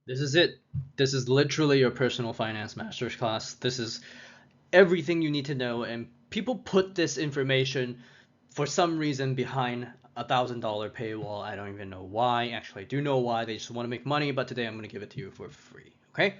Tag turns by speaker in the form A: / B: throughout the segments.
A: This is it. This is literally your personal finance master's class. This is everything you need to know, and people put this information for some reason behind $1,000 paywall. I don't even know why. Actually, I do know why. They just want to make money, but today I'm going to give it to you for free. Okay?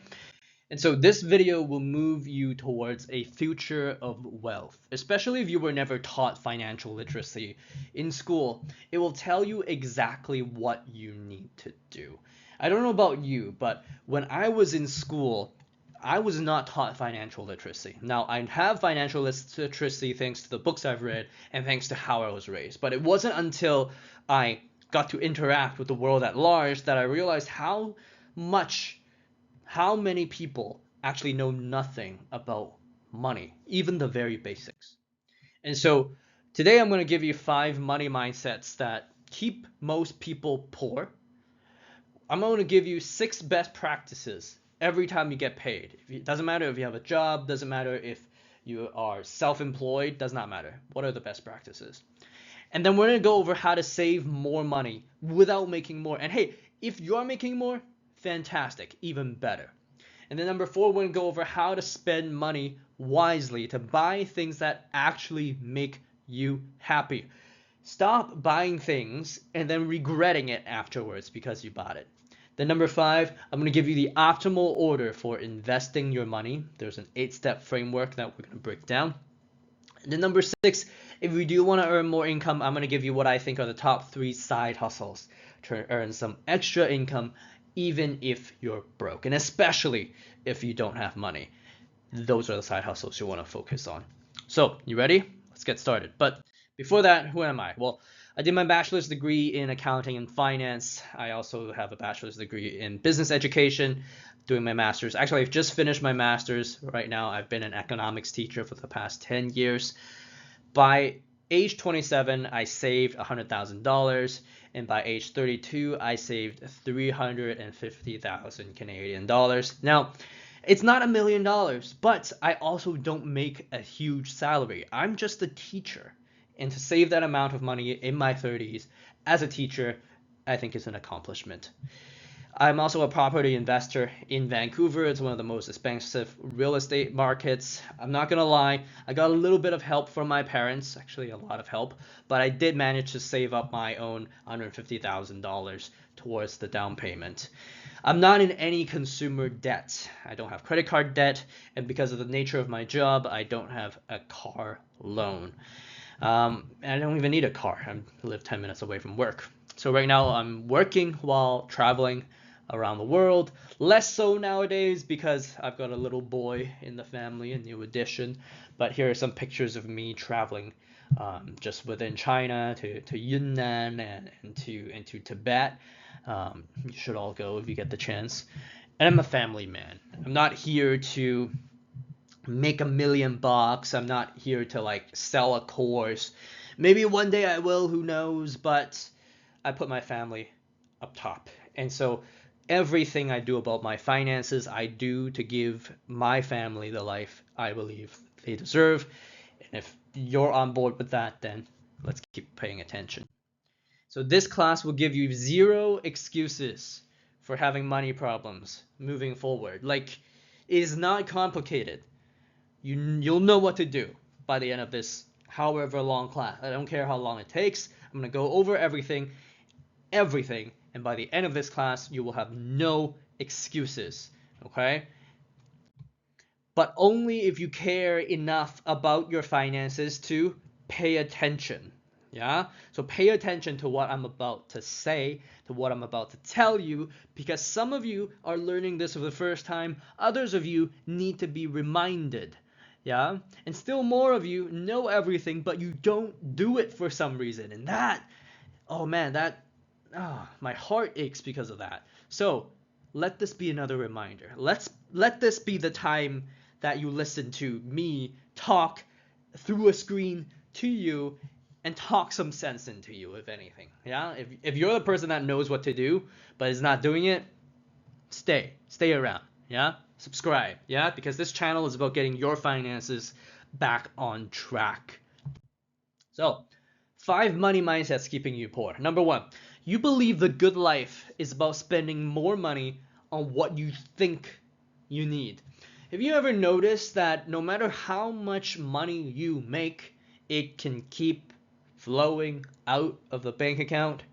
A: And so this video will move you towards a future of wealth, especially if you were never taught financial literacy in school. It will tell you exactly what you need to do. I don't know about you, but when I was in school, I was not taught financial literacy. Now, I have financial literacy thanks to the books I've read and thanks to how I was raised, but it wasn't until I got to interact with the world at large that I realized much how many people actually know nothing about money, even the very basics. And so today I'm going to give you 5 money mindsets that keep most people poor. I'm going to give you 6 best practices every time you get paid. It doesn't matter if you have a job, doesn't matter if you are self-employed, does not matter. What are the best practices? And then we're going to go over how to save more money without making more. And hey, if you're making more, fantastic, even better. And then number 4, we're going to go over how to spend money wisely to buy things that actually make you happy. Stop buying things and then regretting it afterwards because you bought it. Then number 5, I'm going to give you the optimal order for investing your money. There's an 8-step framework that we're going to break down. And then number 6, if you do want to earn more income, I'm going to give you what I think are the top 3 side hustles to earn some extra income even if you're broke, and especially if you don't have money. Those are the side hustles you want to focus on. So, you ready? Let's get started. But before that, who am I? Well, I did my bachelor's degree in accounting and finance. I also have a bachelor's degree in business education, doing my master's. Actually, I've just finished my master's right now. I've been an economics teacher for the past 10 years. By age 27, I saved $100,000, and by age 32, I saved 350,000 Canadian dollars. Now, it's not $1 million, but I also don't make a huge salary. I'm just a teacher, and to save that amount of money in my 30s as a teacher, I think is an accomplishment. I'm also a property investor in Vancouver. It's one of the most expensive real estate markets. I'm not gonna lie, I got a little bit of help from my parents, actually a lot of help, but I did manage to save up my own $150,000 towards the down payment. I'm not in any consumer debt. I don't have credit card debt, and because of the nature of my job, I don't have a car loan. And I don't even need a car. I live 10 minutes away from work. So right now I'm working while traveling around the world. Less so nowadays because I've got a little boy in the family, a new addition. But here are some pictures of me traveling just within China to Yunnan and to Tibet. You should all go if you get the chance. And I'm a family man. I'm not here to make $1 million. I'm not here to like sell a course. Maybe one day I will, who knows, but I put my family up top. And so everything I do about my finances, I do to give my family the life I believe they deserve. And if you're on board with that, then let's keep paying attention. So this class will give you 0 excuses for having money problems moving forward. Like, it is not complicated. You'll know what to do by the end of this however long class. I don't care how long it takes. I'm going to go over everything, and by the end of this class, you will have no excuses, okay? But only if you care enough about your finances to pay attention. Yeah? So pay attention to what I'm about to say, to what I'm about to tell you, because some of you are learning this for the first time, others of you need to be reminded. Yeah? And still more of you know everything, but you don't do it for some reason. And that, oh man, my heart aches because of that. So let this be another reminder. Let this be the time that you listen to me talk through a screen to you and talk some sense into you, if anything. Yeah? If you're the person that knows what to do but is not doing it, stay around. Yeah? Subscribe. Yeah? Because this channel is about getting your finances back on track. So, 5 money mindsets keeping you poor. Number 1, you believe the good life is about spending more money on what you think you need. Have you ever noticed that no matter how much money you make, it can keep flowing out of the bank account?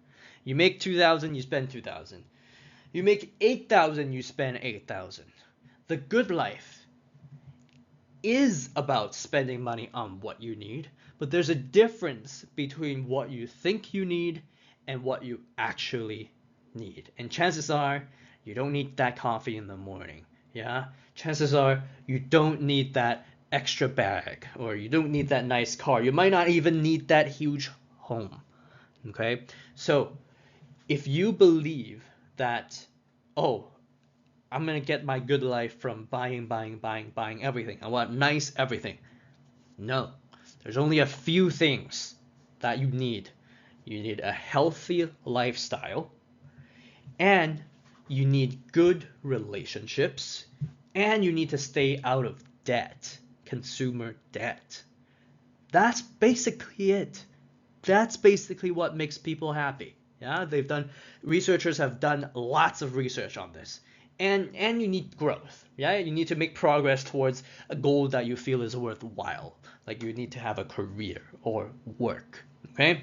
A: You make 2,000, you spend 2,000. You make 8,000, you spend 8,000. The good life is about spending money on what you need, but there's a difference between what you think you need and what you actually need. And chances are you don't need that coffee in the morning. Yeah? Chances are you don't need that extra bag, or you don't need that nice car. You might not even need that huge home. Okay? So, if you believe that, oh, I'm gonna get my good life from buying everything. I want nice everything. No, there's only a few things that you need. You need a healthy lifestyle, and you need good relationships, and you need to stay out of debt, consumer debt. That's basically it. That's basically what makes people happy. Yeah, researchers have done lots of research on this. And you need growth. Yeah, you need to make progress towards a goal that you feel is worthwhile. Like you need to have a career or work. Okay?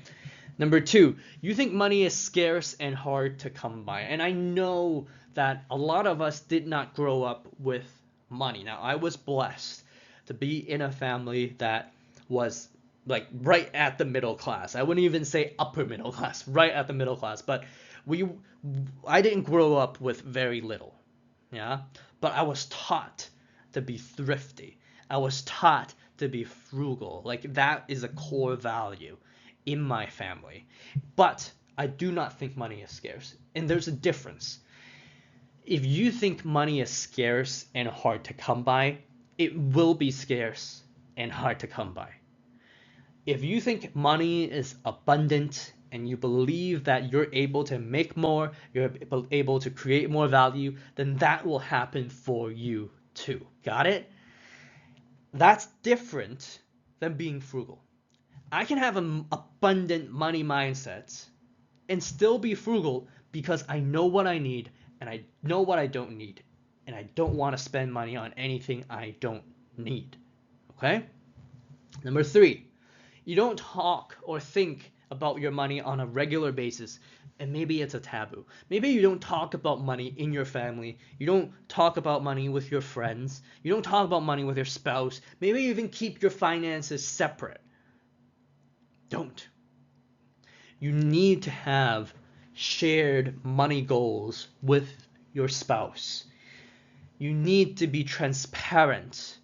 A: Number two, you think money is scarce and hard to come by. And I know that a lot of us did not grow up with money. Now, I was blessed to be in a family that was like right at the middle class. I wouldn't even say upper middle class, right at the middle class. But we, I didn't grow up with very little, yeah. But I was taught to be thrifty. I was taught to be frugal. Like that is a core value in my family. But I do not think money is scarce, and there's a difference. If you think money is scarce and hard to come by, it will be scarce and hard to come by. If you think money is abundant and you believe that you're able to make more, you're able to create more value, then that will happen for you too. Got it? That's different than being frugal. I can have an abundant money mindset and still be frugal because I know what I need and I know what I don't need. And I don't want to spend money on anything I don't need. Okay? Number three, you don't talk or think about your money on a regular basis, and maybe it's a taboo. Maybe you don't talk about money in your family. You don't talk about money with your friends. You don't talk about money with your spouse. Maybe you even keep your finances separate. Don't. You need to have shared money goals with your spouse. You need to be transparent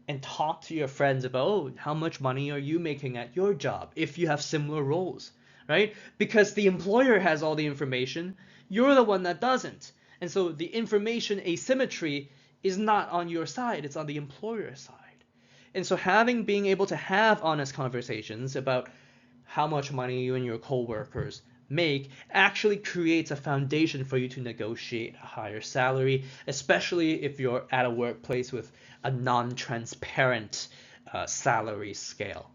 A: and talk to your friends about, oh, how much money are you making at your job if you have similar roles, right? Because the employer has all the information, you're the one that doesn't. And so the information asymmetry is not on your side, it's on the employer's side. And so being able to have honest conversations about how much money you and your coworkers make actually creates a foundation for you to negotiate a higher salary, especially if you're at a workplace with a non-transparent salary scale.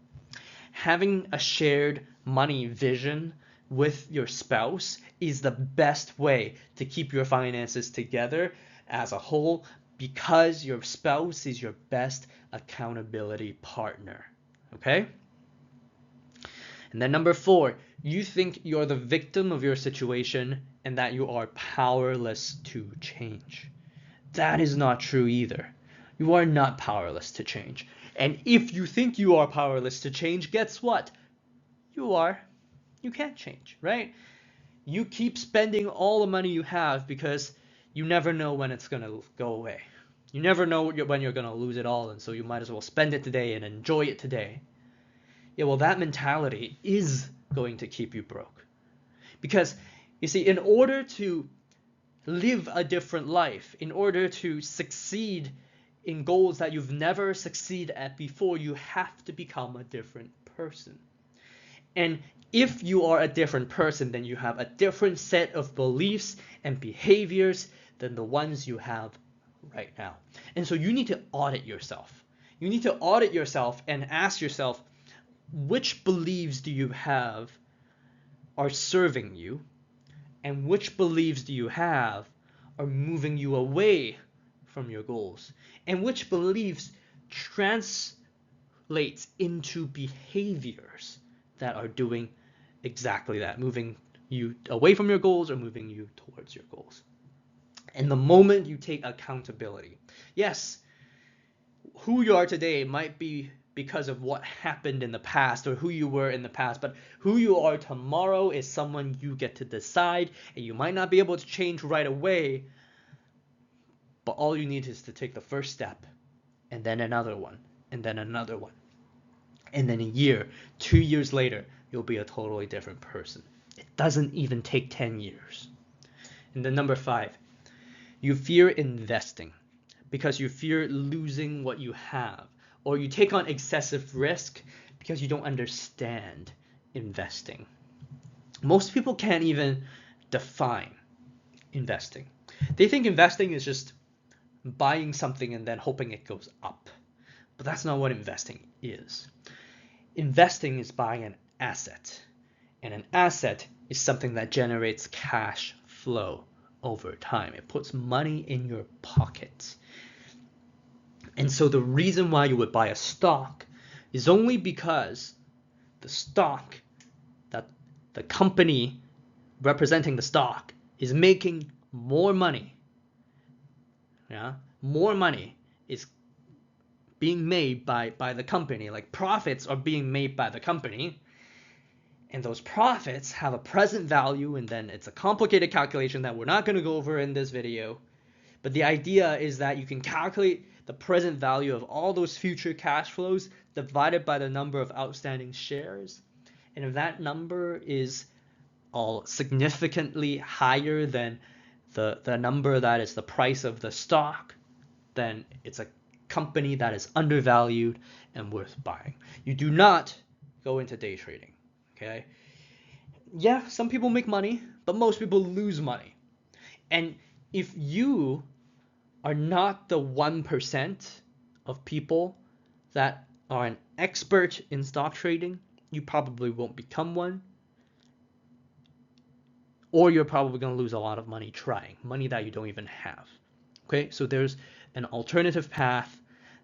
A: Having a shared money vision with your spouse is the best way to keep your finances together as a whole, because your spouse is your best accountability partner. Okay? And then number four, you think you're the victim of your situation and that you are powerless to change. That is not true either. You are not powerless to change. And if you think you are powerless to change, guess what? You can't change, right? You keep spending all the money you have because you never know when it's going to go away. You never know when you're going to lose it all, and so you might as well spend it today and enjoy it today. Yeah, well, that mentality is going to keep you broke. Because, you see, in order to live a different life, in order to succeed in goals that you've never succeeded at before, you have to become a different person. And if you are a different person, then you have a different set of beliefs and behaviors than the ones you have right now. And so you need to audit yourself. You need to audit yourself and ask yourself, which beliefs do you have are serving you, and which beliefs do you have are moving you away from your goals, and which beliefs translates into behaviors that are doing exactly that, moving you away from your goals or moving you towards your goals. And the moment you take accountability, yes, who you are today might be because of what happened in the past or who you were in the past, but who you are tomorrow is someone you get to decide, and you might not be able to change right away, but all you need is to take the first step, and then another one, and then another one. And then a year, 2 years later, you'll be a totally different person. It doesn't even take 10 years. And then number 5, you fear investing because you fear losing what you have, or you take on excessive risk because you don't understand investing. Most people can't even define investing. They think investing is just buying something and then hoping it goes up. But that's not what investing is. Investing is buying an asset, and an asset is something that generates cash flow over time. It puts money in your pocket. And so the reason why you would buy a stock is only because the stock, that the company representing the stock, is making more money. Yeah, more money is being made by the company, like profits are being made by the company, and those profits have a present value, and then it's a complicated calculation that we're not going to go over in this video. But the idea is that you can calculate the present value of all those future cash flows divided by the number of outstanding shares, and if that number is all significantly higher than the number that is the price of the stock, then it's a company that is undervalued and worth buying. You do not go into day trading, okay? Yeah, some people make money, but most people lose money. And if you are not the 1% of people that are an expert in stock trading, you probably won't become one, or you're probably going to lose a lot of money trying, money that you don't even have. Okay, so there's an alternative path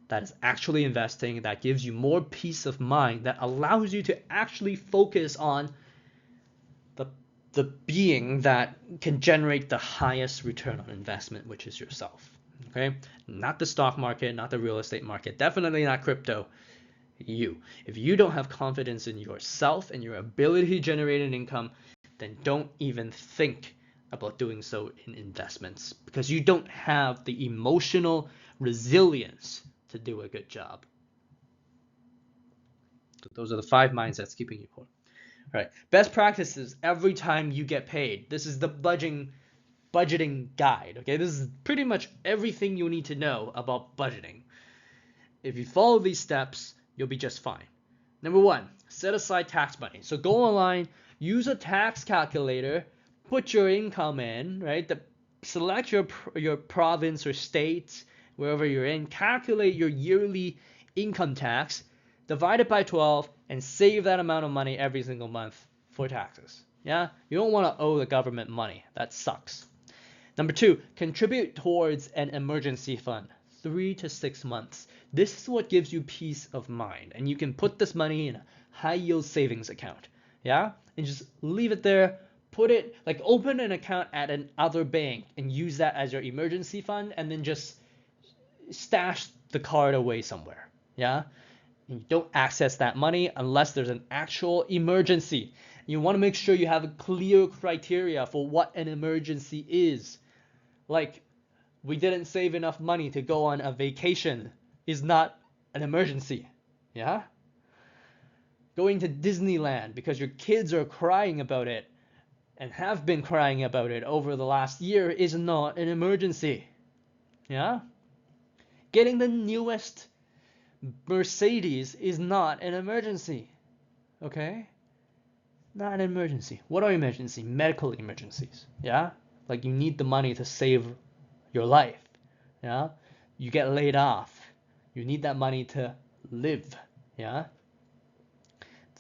A: that is actually investing, that gives you more peace of mind, that allows you to actually focus on the being that can generate the highest return on investment, which is yourself. Okay, not the stock market, not the real estate market, definitely not crypto. You. If you don't have confidence in yourself and your ability to generate an income, then don't even think about doing so in investments, because you don't have the emotional resilience to do a good job. So those are the 5 mindsets keeping you poor. All right, best practices every time you get paid. This is the budgeting guide. Okay, this is pretty much everything you need to know about budgeting. If you follow these steps, you'll be just fine. Number 1, set aside tax money. So go online, use a tax calculator, put your income in, right? Select your province or state, wherever you're in, calculate your yearly income tax, divide it by 12, and save that amount of money every single month for taxes. Yeah? You don't want to owe the government money. That sucks. Number 2, contribute towards an emergency fund. 3 to 6 months. This is what gives you peace of mind. And you can put this money in a high yield savings account. Yeah? And just leave it there. Put it, like, open an account at another bank and use that as your emergency fund, and then just stash the card away somewhere. Yeah? And you don't access that money unless there's an actual emergency. You want to make sure you have a clear criteria for what an emergency is. Like, we didn't save enough money to go on a vacation is not an emergency. Yeah? Going to Disneyland because your kids are crying about it and have been crying about it over the last year is not an emergency. Yeah? Getting the newest Mercedes is not an emergency. Okay? Not an emergency. What are emergencies? Medical emergencies. Yeah? Like, you need the money to save your life. Yeah? You get laid off. You need that money to live. Yeah?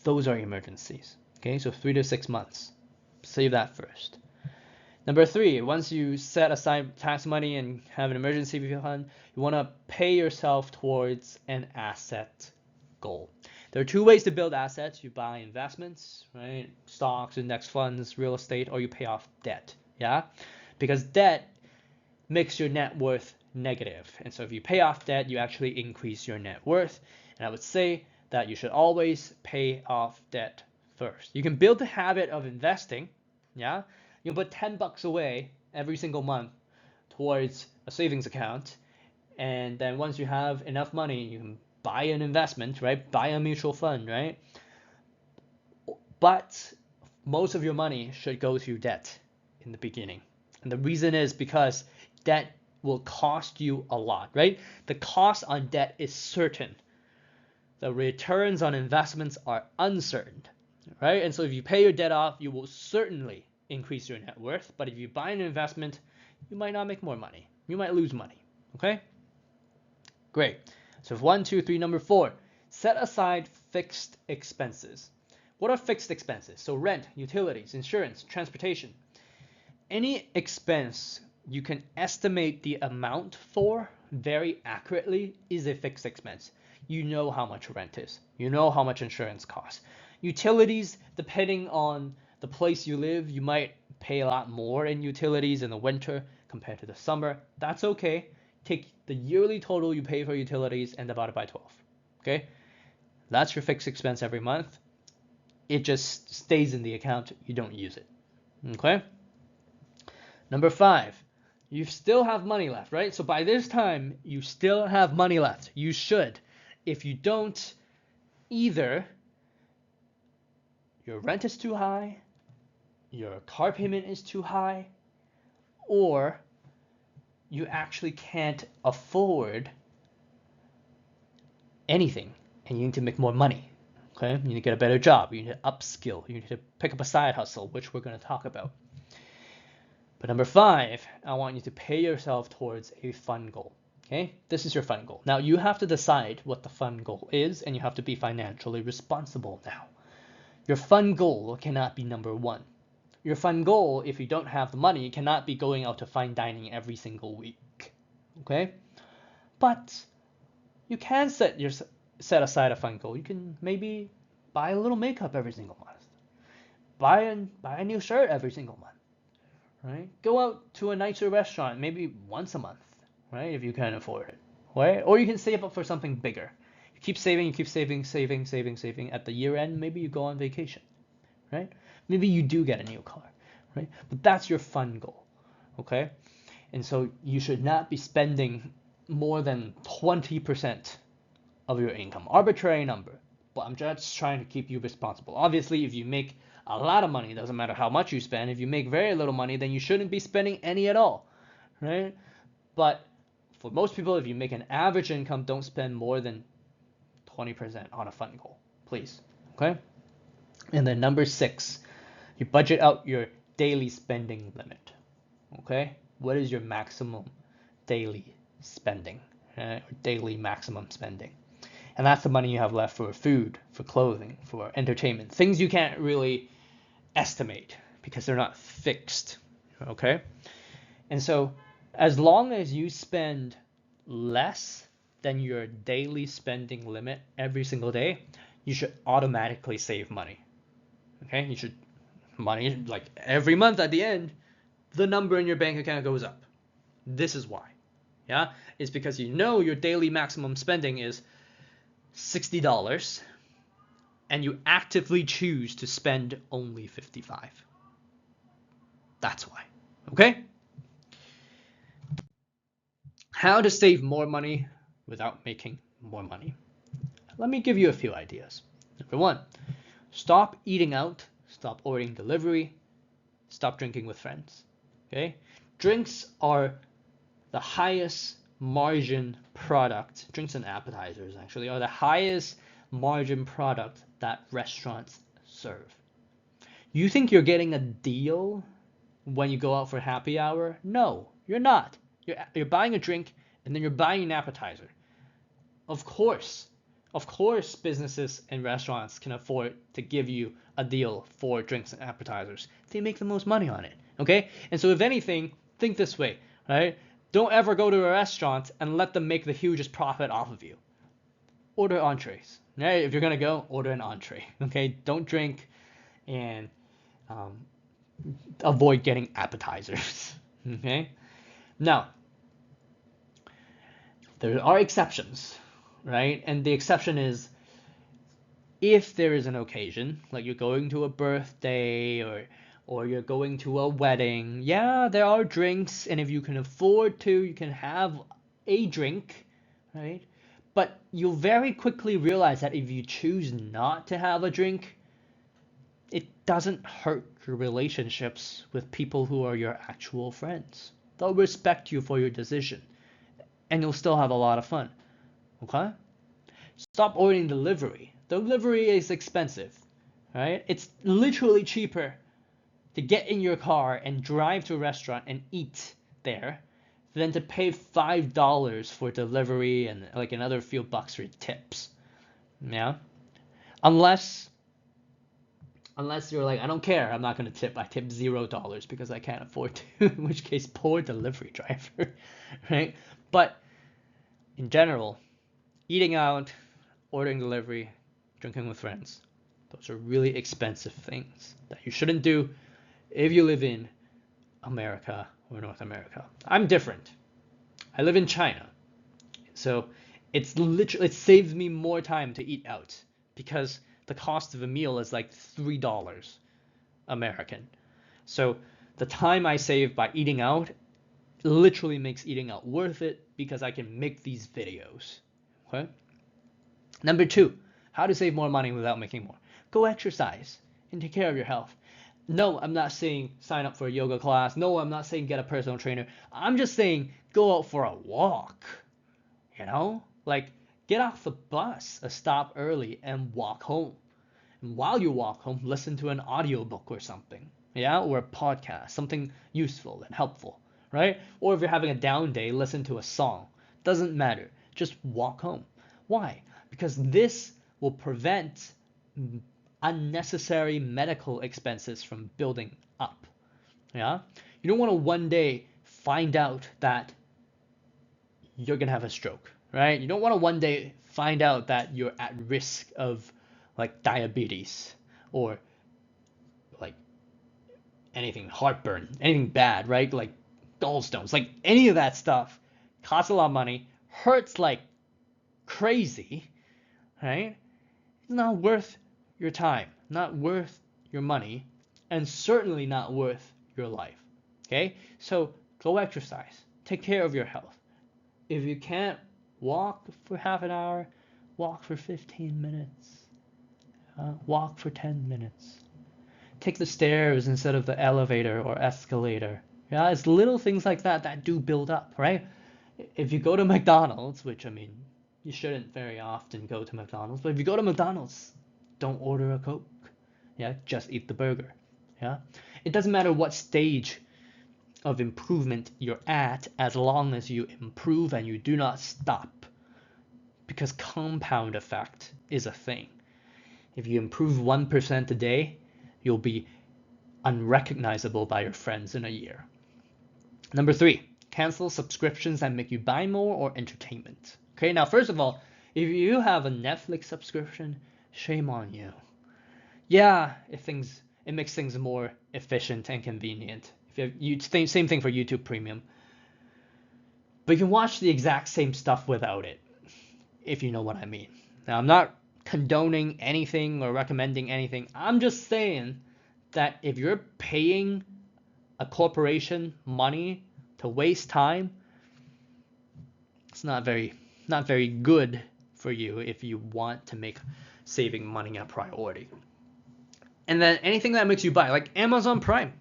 A: Those are emergencies. Okay? So 3 to 6 months. Save that first. Number three, once you set aside tax money and have an emergency fund, you want to pay yourself towards an asset goal. There are two ways to build assets. You buy investments, right? Stocks, index funds, real estate, or you pay off debt. Yeah? Because debt makes your net worth negative. And so if you pay off debt, you actually increase your net worth. And I would say that you should always pay off debt first. You can build the habit of investing. Yeah? You can put $10 away every single month towards a savings account. And then once you have enough money, you can buy an investment, right? Buy a mutual fund, right? But most of your money should go to debt in the beginning. And the reason is because debt will cost you a lot, right? The cost on debt is certain. The returns on investments are uncertain, right? And so if you pay your debt off, you will certainly increase your net worth. But if you buy an investment, you might not make more money. You might lose money, okay? Great. So 1, 2, 3, number 4, set aside fixed expenses. What are fixed expenses? So rent, utilities, insurance, transportation. Any expense you can estimate the amount for very accurately is a fixed expense. You know how much rent is. You know how much insurance costs. Utilities, depending on the place you live, you might pay a lot more in utilities in the winter compared to the summer. That's okay. Take the yearly total you pay for utilities and divide it by 12. Okay? That's your fixed expense every month. It just stays in the account. You don't use it. Okay? Number 5, you still have money left, right? So by this time, you still have money left. You should. If you don't, either your rent is too high, your car payment is too high, or you actually can't afford anything and you need to make more money. Okay? You need to get a better job. You need to upskill. You need to pick up a side hustle, which we're going to talk about. But number 5, I want you to pay yourself towards a fun goal. Okay? This is your fun goal. Now you have to decide what the fun goal is, and you have to be financially responsible now. Your fun goal cannot be number 1. Your fun goal, if you don't have the money, cannot be going out to fine dining every single week. Okay? But you can set aside a fun goal. You can maybe buy a little makeup every single month. Buy a new shirt every single month. Right? Go out to a nicer restaurant maybe once a month, right? If you can afford it. Right? Or you can save up for something bigger. You keep saving, saving. At the year end, maybe you go on vacation. Right? Maybe you do get a new car, right? But that's your fun goal, okay? And so you should not be spending more than 20% of your income. Arbitrary number, but I'm just trying to keep you responsible. Obviously, if you make a lot of money, it doesn't matter how much you spend. If you make very little money, then you shouldn't be spending any at all, right? But for most people, if you make an average income, don't spend more than 20% on a fun goal, please, okay? And then number 6, you budget out your daily spending limit. Okay? What is your maximum daily spending? Or daily maximum spending. And that's the money you have left for food, for clothing, for entertainment. Things you can't really estimate because they're not fixed. Okay? And so as long as you spend less than your daily spending limit every single day, you should automatically save money. Okay? You should money, like every month at the end, the number in your bank account goes up. This is why. Yeah? It's because you know your daily maximum spending is $60 and you actively choose to spend only $55. That's why. Okay? How to save more money without making more money. Let me give you a few ideas. Number 1, stop eating out. Stop ordering delivery. Stop drinking with friends. Okay? Drinks are the highest margin product. Drinks and appetizers actually are the highest margin product that restaurants serve. You think you're getting a deal when you go out for happy hour? No, you're not. You're buying a drink and then you're buying an appetizer. Of course, Of course, businesses and restaurants can afford to give you a deal for drinks and appetizers. They make the most money on it, okay? And so if anything, think this way, right? Don't ever go to a restaurant and let them make the hugest profit off of you. Order entrees, right? If you're gonna go, order an entree, okay? Don't drink and um, avoid getting appetizers, okay? Now, there are exceptions, right? And the exception is if there is an occasion, like you're going to a birthday or you're going to a wedding, yeah, there are drinks, and if you can afford to, you can have a drink, right? But you'll very quickly realize that if you choose not to have a drink, it doesn't hurt your relationships with people who are your actual friends. They'll respect you for your decision, and you'll still have a lot of fun. Okay? Stop ordering delivery. Delivery is expensive, right? It's literally cheaper to get in your car and drive to a restaurant and eat there than to pay $5 for delivery and like another few bucks for tips. Yeah? Unless you're like, I don't care, I'm not gonna tip. I tip $0 because I can't afford to, in which case poor delivery driver, right? But in general, eating out, ordering delivery, drinking with friends, those are really expensive things that you shouldn't do if you live in America or North America. I'm different. I live in China. So it saves me more time to eat out because the cost of a meal is like $3 American. So the time I save by eating out literally makes eating out worth it because I can make these videos. Okay? Number two, how to save more money without making more. Go exercise and take care of your health. No, I'm not saying sign up for a yoga class. No, I'm not saying get a personal trainer. I'm just saying go out for a walk. You know? Like get off the bus a stop early and walk home. And while you walk home, listen to an audiobook or something. Yeah? Or a podcast, something useful and helpful, right? Or if you're having a down day, listen to a song. Doesn't matter. Just walk home. Why? Because this will prevent unnecessary medical expenses from building up. Yeah? You don't want to one day find out that you're going to have a stroke, right? You don't want to one day find out that you're at risk of like diabetes or like anything, heartburn, anything bad, right? Like gallstones, like any of that stuff costs a lot of money, hurts like crazy, right? It's not worth your time, not worth your money, and certainly not worth your life. Okay? So go exercise. Take care of your health. If you can't walk for half an hour, walk for 15 minutes. Walk for 10 minutes. Take the stairs instead of the elevator or escalator. Yeah, it's little things like that that do build up, right? If you go to McDonald's, which I mean, you shouldn't very often go to McDonald's, but if you go to McDonald's, don't order a Coke. Yeah, just eat the burger. Yeah, it doesn't matter what stage of improvement you're at, as long as you improve and you do not stop, because compound effect is a thing. If you improve 1% a day, you'll be unrecognizable by your friends in a year. Number three, cancel subscriptions that make you buy more or entertainment. Okay, now first of all, if you have a Netflix subscription, shame on you. Yeah, it makes things more efficient and convenient. If you same thing for YouTube Premium. But you can watch the exact same stuff without it, if you know what I mean. Now, I'm not condoning anything or recommending anything. I'm just saying that if you're paying a corporation money to waste time, it's not very good for you if you want to make saving money a priority. And then anything that makes you buy, like Amazon Prime.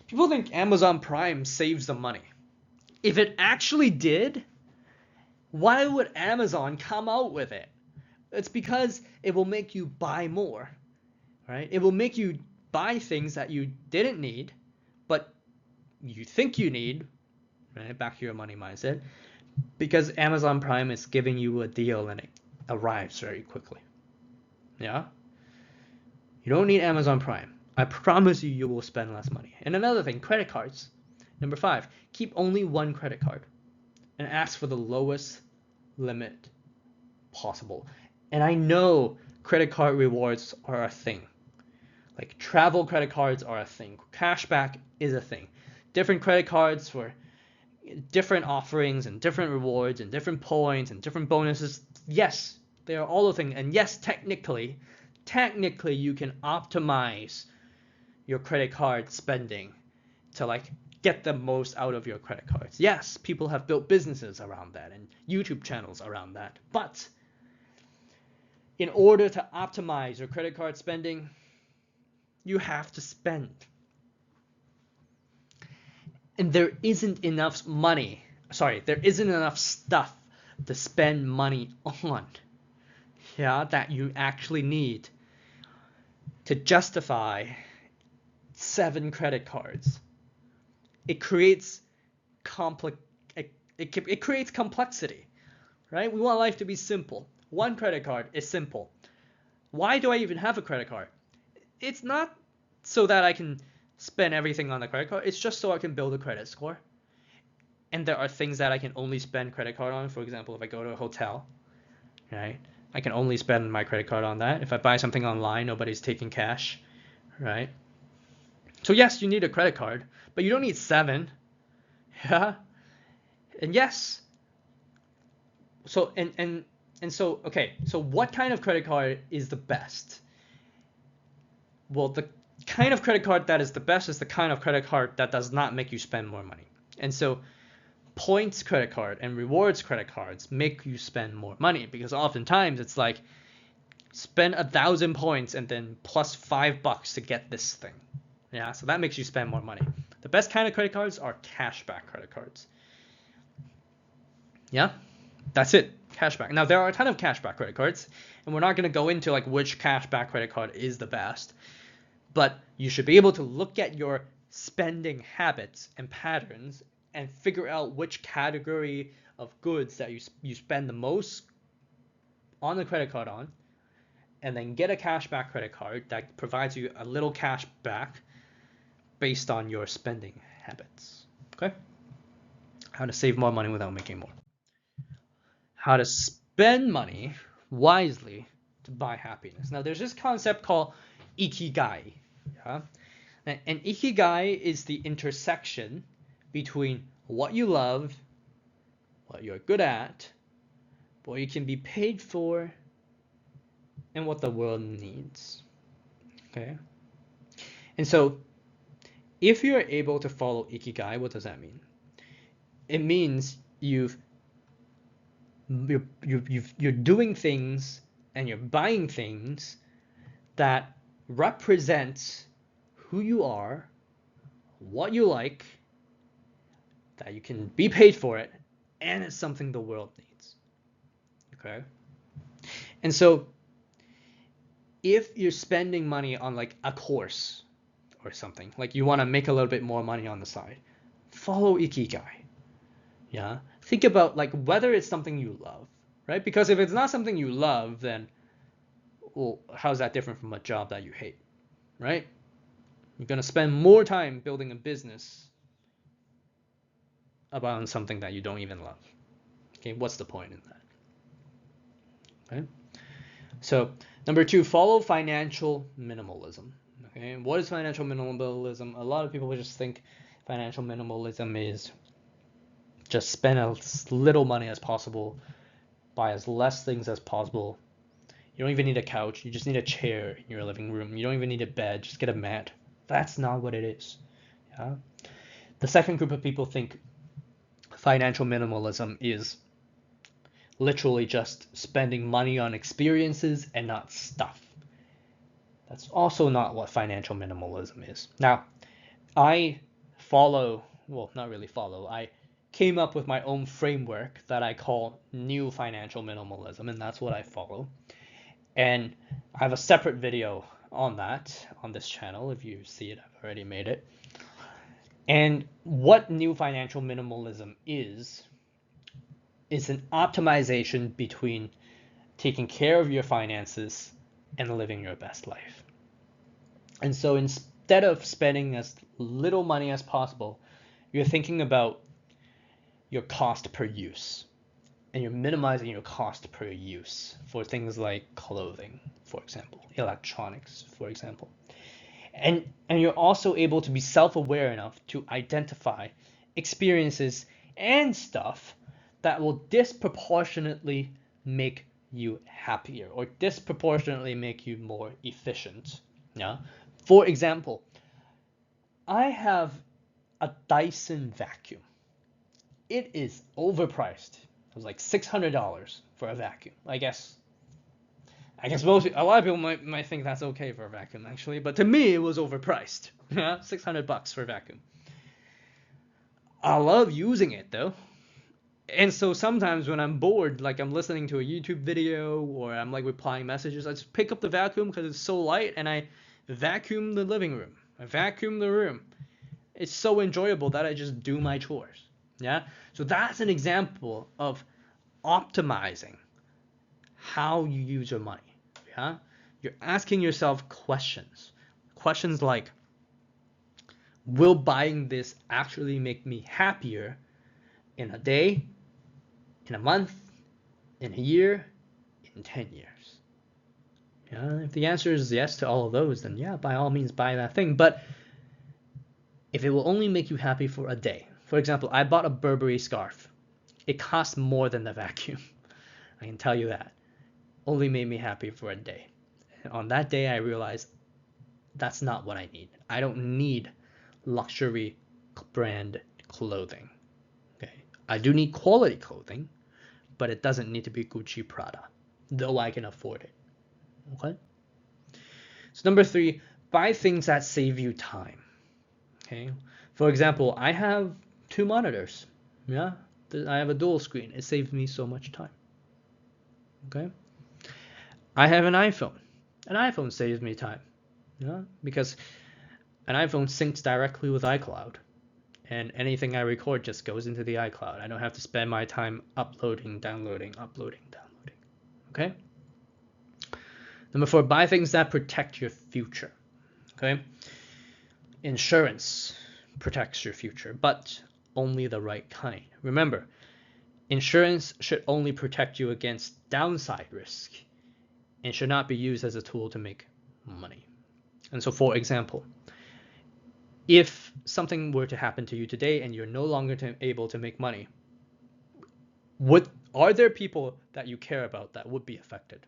A: People think Amazon Prime saves them money. If it actually did, why would Amazon come out with it? It's because it will make you buy more, right? It will make you buy things that you didn't need, but you think you need, right? Back to your money mindset, because Amazon Prime is giving you a deal and it arrives very quickly. Yeah? You don't need Amazon Prime. I promise you, you will spend less money. And another thing, credit cards. Number 5, keep only one credit card and ask for the lowest limit possible. And I know credit card rewards are a thing. Like travel credit cards are a thing. Cashback is a thing. Different credit cards for different offerings and different rewards and different points and different bonuses. Yes, they are all a thing. And yes, technically you can optimize your credit card spending to like get the most out of your credit cards. Yes, people have built businesses around that and YouTube channels around that. But in order to optimize your credit card spending, you have to spend. And there isn't enough stuff to spend money on, yeah, that you actually need to justify 7 credit cards. It creates it creates complexity, right? We want life to be simple. One credit card is simple. Why do I even have a credit card? It's not so that I can spend everything on the credit card. It's just so I can build a credit score. And there are things that I can only spend credit card on. For example, if I go to a hotel, right? I can only spend my credit card on that. If I buy something online, nobody's taking cash, right? So yes, you need a credit card, but you don't need 7. Yeah. And yes. So so okay, so what kind of credit card is the best? Well, the kind of credit card that is the best is the kind of credit card that does not make you spend more money. And so points credit card and rewards credit cards make you spend more money, because oftentimes it's like spend 1,000 points and then plus $5 to get this thing. Yeah, so that makes you spend more money. The best kind of credit cards are cashback credit cards. Yeah, that's it. Cashback. Now there are a ton of cashback credit cards, and we're not going to go into like which cashback credit card is the best, but you should be able to look at your spending habits and patterns and figure out which category of goods that you spend the most on the credit card on, and then get a cashback credit card that provides you a little cash back based on your spending habits. Okay? How to save more money without making more. How to spend money wisely to buy happiness. Now, there's this concept called ikigai. Yeah? And ikigai is the intersection between what you love, what you're good at, what you can be paid for, and what the world needs. Okay? And so, if you're able to follow ikigai, what does that mean? It means you're doing things and you're buying things that represent who you are, what you like, that you can be paid for it, and it's something the world needs. Okay? And so if you're spending money on like a course or something, like you want to make a little bit more money on the side, follow ikigai. Yeah? Think about like whether it's something you love, right? Because if it's not something you love, then well, how's that different from a job that you hate, right? You're going to spend more time building a business about something that you don't even love. Okay, what's the point in that? Okay. So, number 2, follow financial minimalism. Okay, and what is financial minimalism? A lot of people would just think financial minimalism is just spend as little money as possible, buy as less things as possible. You don't even need a couch, you just need a chair in your living room. You don't even need a bed, just get a mat. That's not what it is. Yeah? The second group of people think financial minimalism is literally just spending money on experiences and not stuff. That's also not what financial minimalism is. Now, I not really follow, I came up with my own framework that I call new financial minimalism, and that's what I follow. And I have a separate video on that on this channel. If you see it, I've already made it. And what new financial minimalism is an optimization between taking care of your finances, and living your best life. And so instead of spending as little money as possible, you're thinking about your cost per use. And you're minimizing your cost per use for things like clothing, for example, electronics, for example. And you're also able to be self-aware enough to identify experiences and stuff that will disproportionately make you happier or disproportionately make you more efficient. Yeah. For example, I have a Dyson vacuum. It is overpriced. It was like $600 for a vacuum. I guess a lot of people might think that's okay for a vacuum actually, but to me it was overpriced. Yeah, $600 for a vacuum. I love using it though. And so sometimes when I'm bored, like I'm listening to a YouTube video or I'm like replying messages, I just pick up the vacuum because it's so light and I vacuum the living room. I vacuum the room. It's so enjoyable that I just do my chores. Yeah? So that's an example of optimizing how you use your money. Yeah? You're asking yourself questions. Questions like, will buying this actually make me happier in a day, in a month, in a year, in 10 years? Yeah, if the answer is yes to all of those, then yeah, by all means buy that thing. But if it will only make you happy for a day, for example, I bought a Burberry scarf. It cost more than the vacuum. I can tell you that. Only made me happy for a day. And on that day, I realized that's not what I need. I don't need luxury brand clothing. Okay, I do need quality clothing, but it doesn't need to be Gucci Prada, though I can afford it. Okay. So number 3, buy things that save you time. Okay. For example, I have 2 monitors. Yeah. I have a dual screen. It saves me so much time. Okay. I have an iPhone. An iPhone saves me time. Yeah. Because an iPhone syncs directly with iCloud. And anything I record just goes into the iCloud. I don't have to spend my time uploading, downloading. Okay? Number 4, buy things that protect your future. Okay? Insurance protects your future, but only the right kind. Remember, insurance should only protect you against downside risk and should not be used as a tool to make money. And so, for example, if something were to happen to you today and you're no longer able to make money, are there people that you care about that would be affected?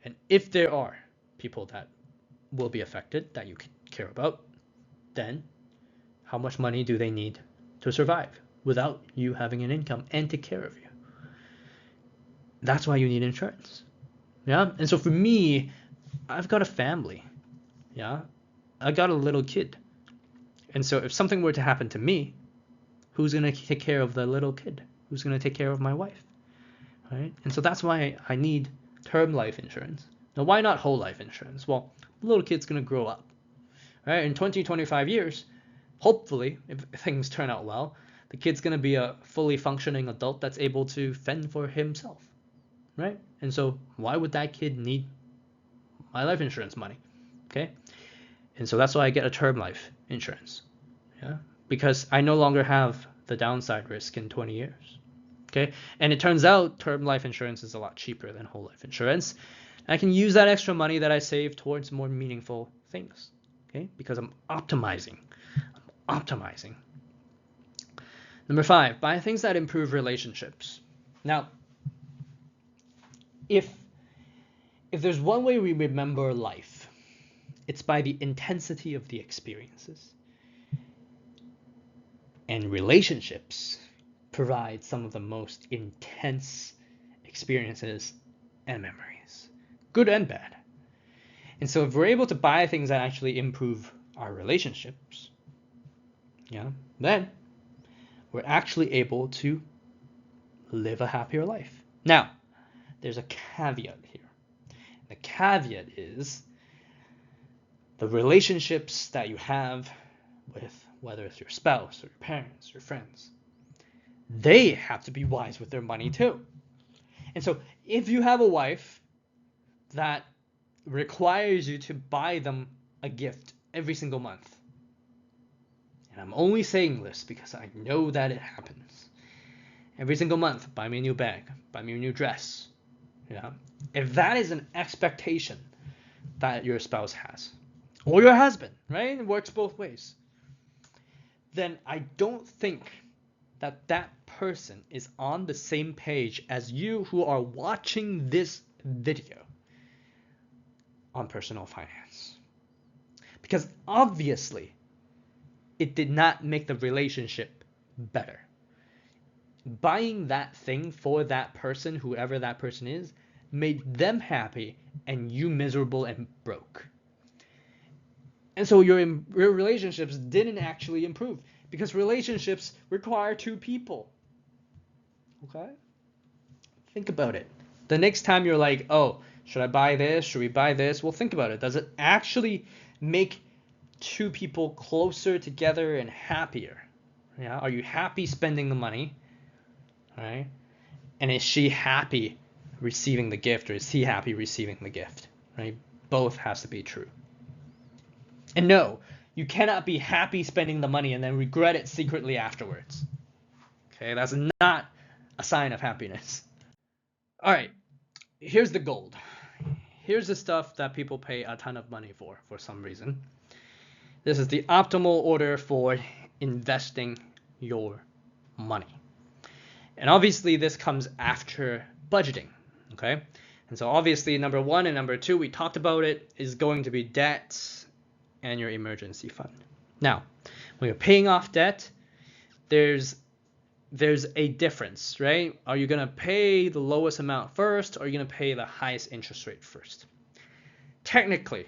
A: And if there are people that will be affected that you care about, then how much money do they need to survive without you having an income and take care of you? That's why you need insurance. Yeah. And so for me, I've got a family. Yeah. I got a little kid. And so if something were to happen to me, who's going to take care of the little kid? Who's going to take care of my wife? Right? And so that's why I need term life insurance. Now, why not whole life insurance? Well, the little kid's going to grow up. Right? In 20, 25 years, hopefully, if things turn out well, the kid's going to be a fully functioning adult that's able to fend for himself. Right? And so why would that kid need my life insurance money? Okay? And so that's why I get a term life insurance. Yeah? Because I no longer have the downside risk in 20 years. Okay? And it turns out term life insurance is a lot cheaper than whole life insurance. And I can use that extra money that I save towards more meaningful things. Okay? Because I'm optimizing. Number 5, buy things that improve relationships. Now, if there's one way we remember life, it's by the intensity of the experiences. And relationships provide some of the most intense experiences and memories, good and bad. And so if we're able to buy things that actually improve our relationships, yeah, then we're actually able to live a happier life. Now, there's a caveat here. The caveat is the relationships that you have with, whether it's your spouse or your parents, your friends, they have to be wise with their money too. And so if you have a wife that requires you to buy them a gift every single month, and I'm only saying this because I know that it happens. Every single month, buy me a new bag, buy me a new dress. Yeah. If that is an expectation that your spouse has, or your husband, right? It works both ways. Then I don't think that that person is on the same page as you who are watching this video on personal finance. Because obviously, it did not make the relationship better. Buying that thing for that person, whoever that person is, made them happy and you miserable and broke. And so your relationships didn't actually improve because relationships require two people. Okay? Think about it. The next time you're like, oh, should I buy this? Should we buy this? Well, think about it. Does it actually make two people closer together and happier? Yeah? Are you happy spending the money? Right? And is she happy receiving the gift, or is he happy receiving the gift? Right? Both has to be true. And no, you cannot be happy spending the money and then regret it secretly afterwards. Okay, that's not a sign of happiness. All right, here's the gold. Here's the stuff that people pay a ton of money for some reason. This is the optimal order for investing your money. And obviously this comes after budgeting, okay? And so obviously number 1 and number 2, we talked about it, is going to be debt and your emergency fund. Now, when you're paying off debt, there's a difference, right? Are you going to pay the lowest amount first, or are you going to pay the highest interest rate first? Technically,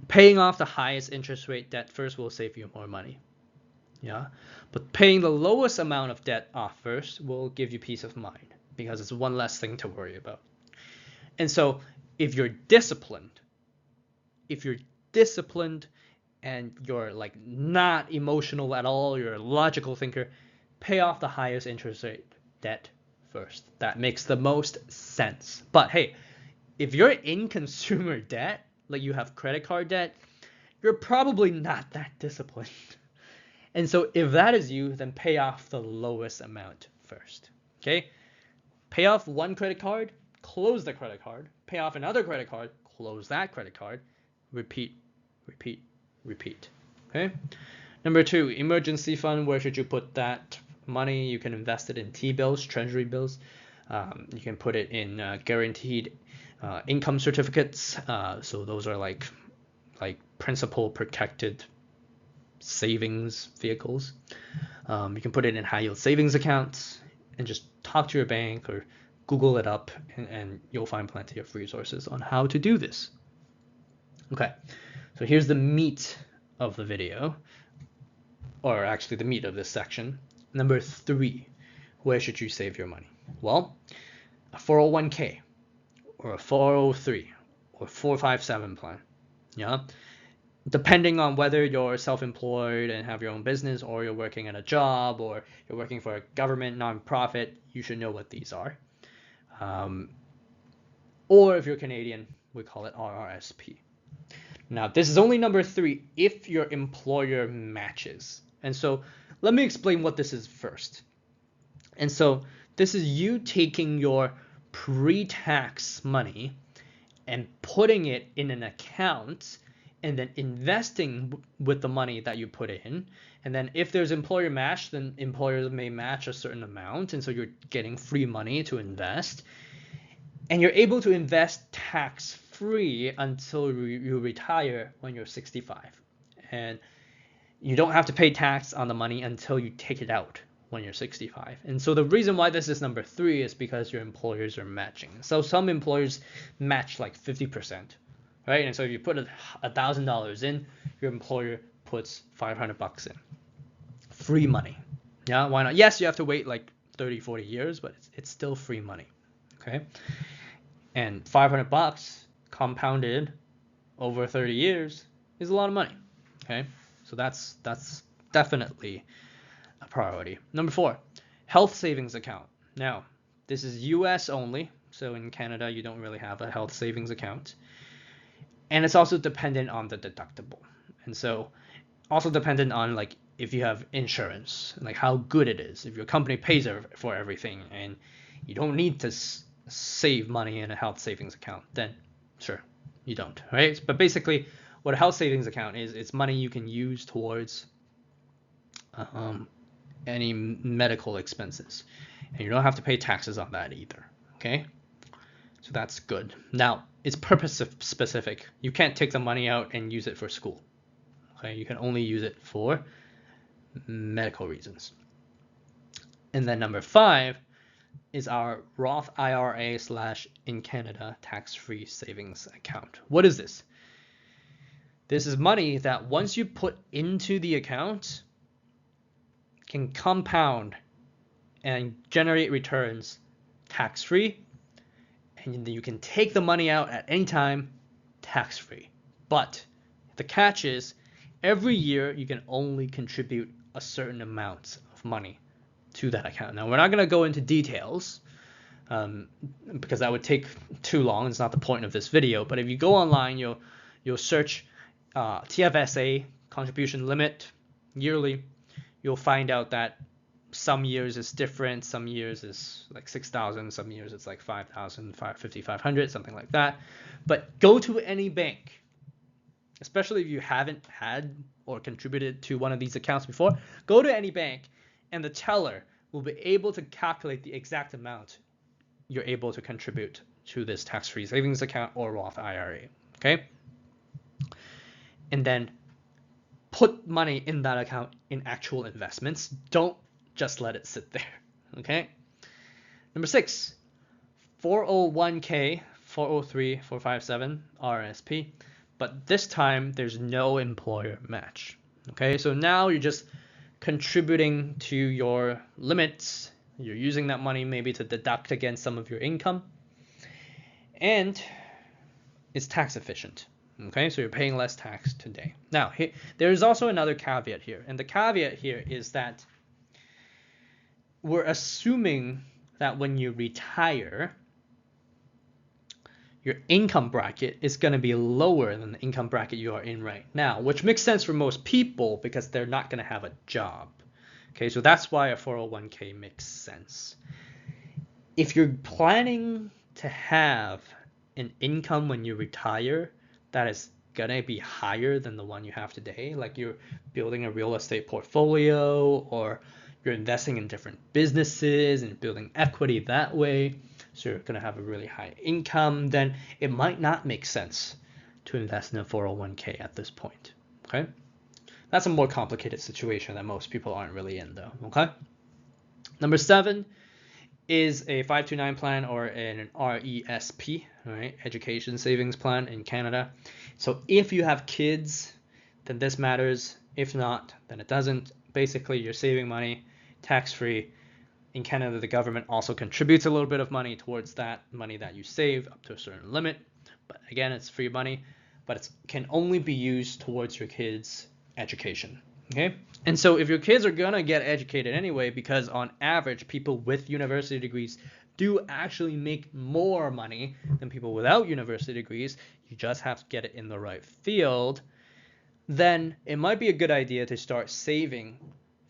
A: paying off the highest interest rate debt first will save you more money. Yeah, but paying the lowest amount of debt off first will give you peace of mind because it's one less thing to worry about. And so if you're disciplined and you're like not emotional at all, you're a logical thinker, pay off the highest interest rate debt first. That makes the most sense. But hey, if you're in consumer debt, like you have credit card debt, you're probably not that disciplined. And so if that is you, then pay off the lowest amount first. Okay? Pay off one credit card, close the credit card, pay off another credit card, close that credit card, repeat, repeat, repeat. Okay? Number 2, emergency fund. Where should you put that money? You can invest it in T-bills, treasury bills. You can put it in guaranteed income certificates. So those are like principal protected savings vehicles. You can put it in high yield savings accounts and just talk to your bank or Google it up, and you'll find plenty of resources on how to do this. Okay, so here's the meat of the video, or actually the meat of this section. Number 3, where should you save your money? Well, a 401k or a 403 or 457 plan. Yeah. Depending on whether you're self-employed and have your own business, or you're working at a job, or you're working for a government nonprofit, you should know what these are. Or if you're Canadian, we call it RRSP. Now, this is only number 3 if your employer matches. And so let me explain what this is first. And so this is you taking your pre-tax money and putting it in an account and then investing with the money that you put in. And then if there's employer match, then employers may match a certain amount. And so you're getting free money to invest. And you're able to invest tax-free until you retire when you're 65. And you don't have to pay tax on the money until you take it out when you're 65. And so the reason why this is number 3 is because your employers are matching. So some employers match like 50%. Right? And so if you put $1,000 in, your employer puts $500 in. Free money. Yeah, why not? Yes, you have to wait like 30, 40 years, but it's still free money. Okay? And $500 compounded over 30 years is a lot of money. Okay? So that's definitely a priority. Number 4, health savings account. Now, this is US only, so in Canada you don't really have a health savings account. And it's also dependent on the deductible. And so also dependent on like if you have insurance, like how good it is. If your company pays for everything and you don't need to save money in a health savings account, then sure, you don't, right? But basically, what a health savings account is, it's money you can use towards any medical expenses, and you don't have to pay taxes on that either. Okay, so that's good. Now, it's purpose specific. You can't take the money out and use it for school. Okay, you can only use it for medical reasons. And then number 5 is our Roth IRA / in Canada tax-free savings account. What is this? This is money that once you put into the account can compound and generate returns tax-free, and you can take the money out at any time tax-free. But the catch is every year you can only contribute a certain amount of money to that account. Now, we're not going to go into details because that would take too long. It's not the point of this video. But if you go online, you'll search TFSA contribution limit yearly. You'll find out that some years is different. Some years is like 6,000. Some years it's like 5,000, 5,500, something like that. But go to any bank, especially if you haven't had or contributed to one of these accounts before. Go to any bank, and the teller will be able to calculate the exact amount you're able to contribute to this tax-free savings account or Roth IRA. Okay, and then put money in that account in actual investments. Don't just let it sit there. Okay. Number 6, 401k, 403, 457 RSP, but this time there's no employer match. Okay, so now you're just contributing to your limits. You're using that money maybe to deduct against some of your income, and it's tax efficient. Okay, so you're paying less tax today. Now, there's also another caveat here, and the caveat here is that we're assuming that when you retire, your income bracket is going to be lower than the income bracket you are in right now, which makes sense for most people because they're not going to have a job. Okay, so that's why a 401k makes sense. If you're planning to have an income when you retire that is going to be higher than the one you have today, like you're building a real estate portfolio or you're investing in different businesses and building equity that way, so you're going to have a really high income, then it might not make sense to invest in a 401k at this point. Okay, that's a more complicated situation that most people aren't really in though. Okay, number 7 is a 529 plan or an RESP, right? Education savings plan in Canada. So if you have kids, then this matters. If not, then it doesn't. Basically, you're saving money tax-free. In Canada, the government also contributes a little bit of money towards that money that you save up to a certain limit. But again, it's free money, but it can only be used towards your kids' education. Okay, and so if your kids are gonna get educated anyway, because on average people with university degrees do actually make more money than people without university degrees, you just have to get it in the right field, then it might be a good idea to start saving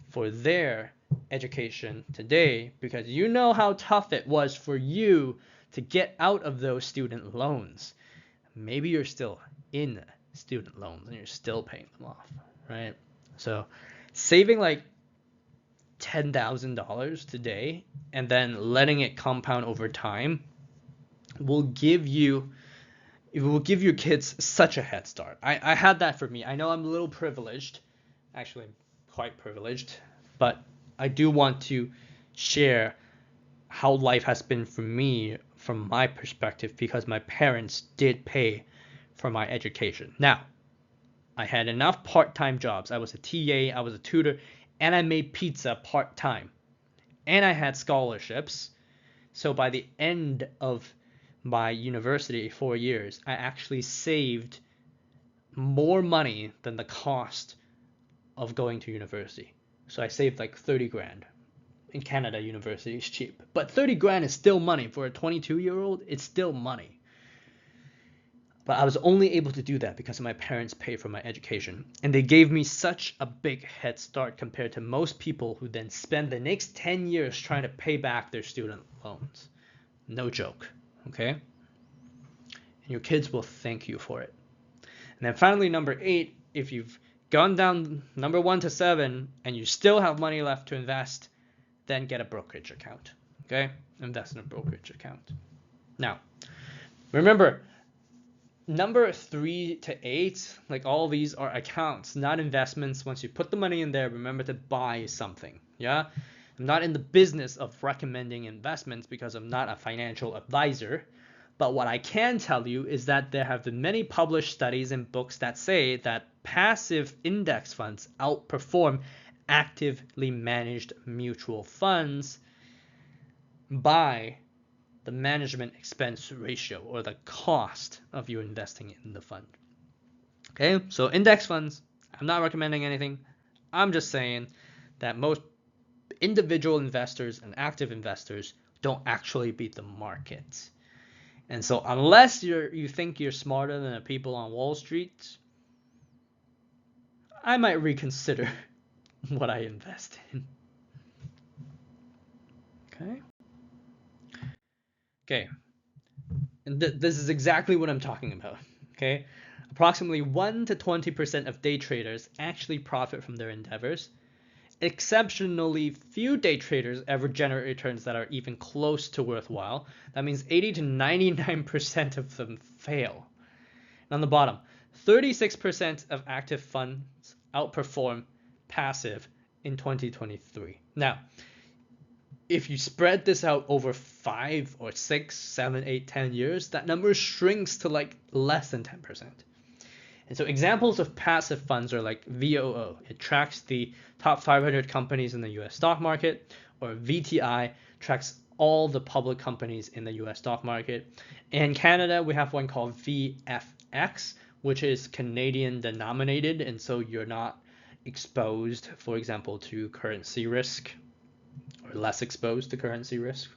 A: for their education today, because you know how tough it was for you to get out of those student loans. Maybe you're still in student loans and you're still paying them off, right? So saving like $10,000 today and then letting it compound over time will give your kids such a head start. I had that for me. I know I'm a little privileged, actually quite privileged, but I do want to share how life has been for me from my perspective, because my parents did pay for my education. Now, I had enough part-time jobs. I was a TA, I was a tutor, and I made pizza part-time. And I had scholarships. So by the end of my university 4 years, I actually saved more money than the cost of going to university. So I saved like 30 grand in Canada, university is cheap. But 30 grand is still money. For a 22-year-old, it's still money. But I was only able to do that because my parents paid for my education. And they gave me such a big head start compared to most people who then spend the next 10 years trying to pay back their student loans. No joke, okay? And your kids will thank you for it. And then finally, number 8, if you've gone down number 1 to 7 and you still have money left to invest, then get a brokerage account, okay? Invest in a brokerage account. Now, remember, number 3 to 8, like all these are accounts, not investments. Once you put the money in there, remember to buy something, yeah? I'm not in the business of recommending investments because I'm not a financial advisor. But what I can tell you is that there have been many published studies and books that say that passive index funds outperform actively managed mutual funds by the management expense ratio, or the cost of you investing in the fund. Okay, so index funds, I'm not recommending anything. I'm just saying that most individual investors and active investors don't actually beat the market. And so unless you think you're smarter than the people on Wall Street, I might reconsider what I invest in. Okay. And this is exactly what I'm talking about. Okay. Approximately 1 to 20% of day traders actually profit from their endeavors. Exceptionally few day traders ever generate returns that are even close to worthwhile. That means 80 to 99% of them fail. And on the bottom, 36% of active funds outperform passive in 2023. Now, if you spread this out over 5 or 6, 7, 8, 10 years, that number shrinks to like less than 10%. And so examples of passive funds are like VOO. It tracks the top 500 companies in the US stock market, or VTI tracks all the public companies in the US stock market. In Canada, we have one called VFX, which is Canadian denominated, and so you're not exposed, for example, to currency risk, or less exposed to currency risk.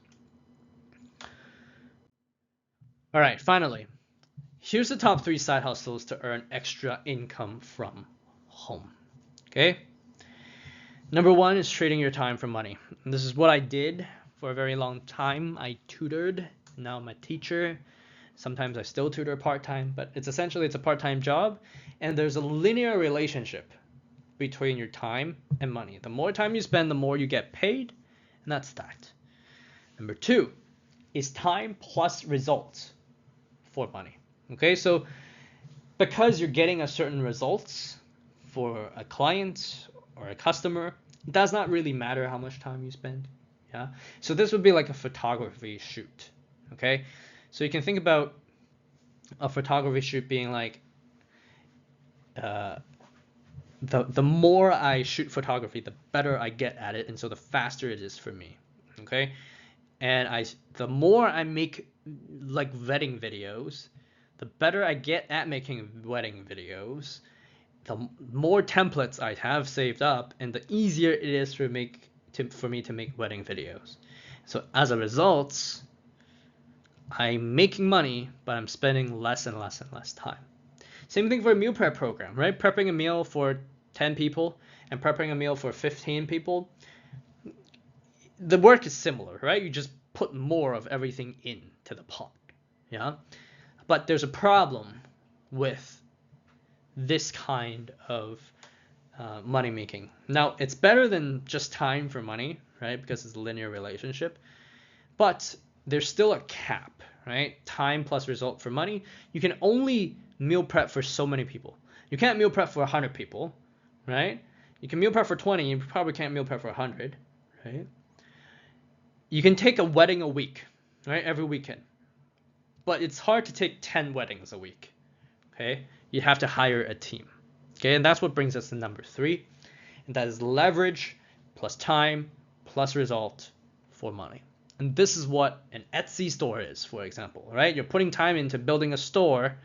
A: All right, finally, here's the top 3 side hustles to earn extra income from home. Okay? Number 1 is trading your time for money. And this is what I did for a very long time. I tutored. Now I'm a teacher. Sometimes I still tutor part-time, but it's a part-time job, and there's a linear relationship between your time and money. The more time you spend, the more you get paid, and that's that. Number 2 is time plus results for money. Okay, so because you're getting a certain results for a client or a customer, it does not really matter how much time you spend. Yeah, so this would be like a photography shoot. Okay, so you can think about a photography shoot being like the more I shoot photography, the better I get at it, and so the faster it is for me. Okay, and the more I make like wedding videos, the better I get at making wedding videos, the more templates I have saved up, and the easier it is for me to make wedding videos. So as a result, I'm making money, but I'm spending less and less and less time. Same thing for a meal prep program, right? Prepping a meal for 10 people and prepping a meal for 15 people. The work is similar, right? You just put more of everything into the pot, yeah? But there's a problem with this kind of money making. Now, it's better than just time for money, right? Because it's a linear relationship. But there's still a cap, right? Time plus result for money. You can only meal prep for so many people. You can't meal prep for 100 people, right? You can meal prep for 20. You probably can't meal prep for 100, right? You can take a wedding a week, right? Every weekend. But it's hard to take 10 weddings a week, okay? You have to hire a team, okay? And that's what brings us to number 3, and that is leverage plus time plus result for money. And this is what an Etsy store is, for example, right? You're putting time into building a store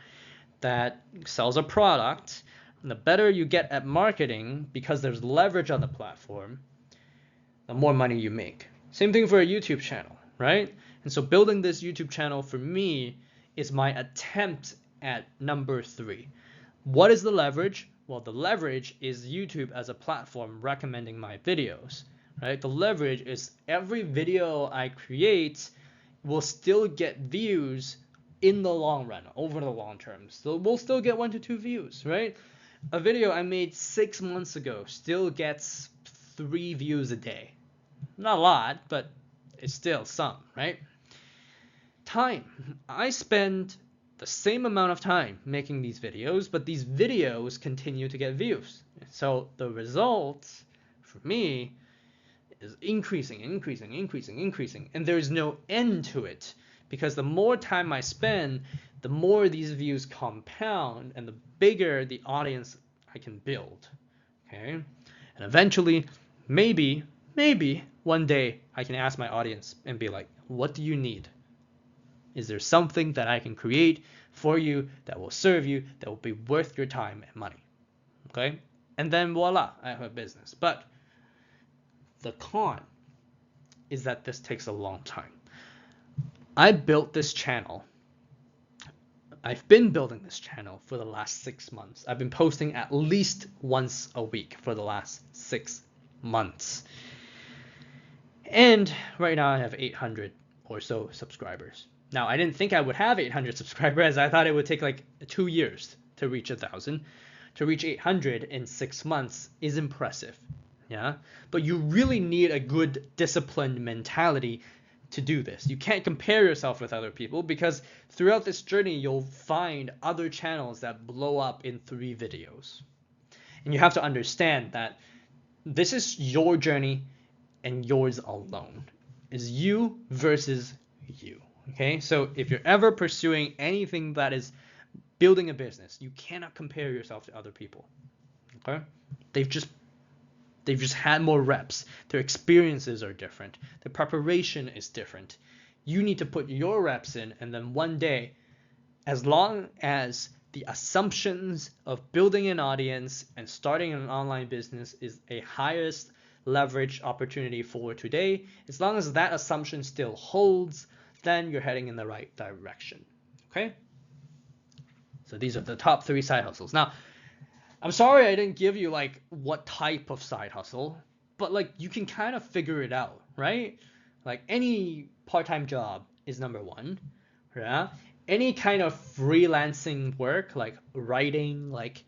A: that sells a product, and the better you get at marketing, because there's leverage on the platform, the more money you make. Same thing for a YouTube channel, right? And so building this YouTube channel for me is my attempt at number 3. What is the leverage? Well, the leverage is YouTube as a platform recommending my videos, right? The leverage is every video I create will still get views in the long run, over the long term. So we'll still get 1 to 2 views, right? A video I made 6 months ago still gets 3 views a day. Not a lot, but it's still some, right? Time. I spend the same amount of time making these videos, but these videos continue to get views. So the results for me is increasing, and there's no end to it, because the more time I spend, the more these views compound and the bigger the audience I can build. Okay? And eventually, maybe one day I can ask my audience and be like, what do you need? Is there something that I can create for you that will serve you, that will be worth your time and money? Okay? And then voila, I have a business. But the con is that this takes a long time. I built this channel. I've been building this channel for the last 6 months. I've been posting at least once a week for the last 6 months. And right now I have 800 or so subscribers. Now, I didn't think I would have 800 subscribers. I thought it would take like 2 years to reach 1,000. To reach 800 in 6 months is impressive. Yeah, but you really need a good disciplined mentality to do this. You can't compare yourself with other people, because throughout this journey you'll find other channels that blow up in 3 videos. And you have to understand that this is your journey and yours alone. It's you versus you. Okay? So if you're ever pursuing anything that is building a business, you cannot compare yourself to other people. Okay? They've just had more reps. Their experiences are different. Their preparation is different. You need to put your reps in, and then one day, as long as the assumptions of building an audience and starting an online business is a highest leverage opportunity for today, as long as that assumption still holds, then you're heading in the right direction. Okay? So these are the top 3 side hustles. Now, I'm sorry I didn't give you like what type of side hustle, but like you can kind of figure it out, right? Like any part-time job is number 1, yeah? Any kind of freelancing work, like writing, like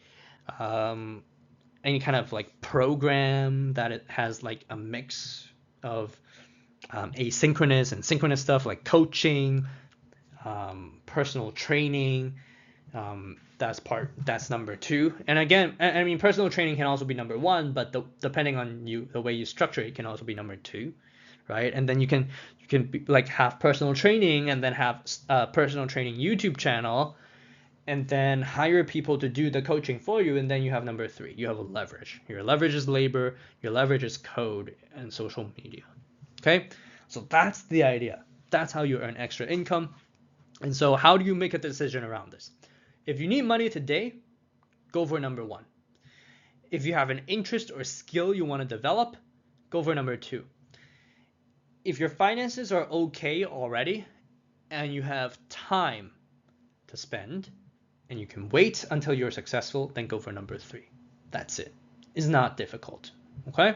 A: any kind of like program that it has like a mix of asynchronous and synchronous stuff, like coaching, personal training, that's number 2. And again, I mean, personal training can also be number 1, but depending on the way you structure it, can also be number 2, right? And then you can like have personal training, and then have a personal training YouTube channel, and then hire people to do the coaching for you, and then you have number 3. You have a leverage. Your leverage is labor, your leverage is code and social media. Okay? So that's the idea. That's how you earn extra income. And so how do you make a decision around this? If you need money today, go for number 1. If you have an interest or skill you want to develop, go for number 2. If your finances are okay already and you have time to spend and you can wait until you're successful, then go for number 3. That's it. It's not difficult. Okay?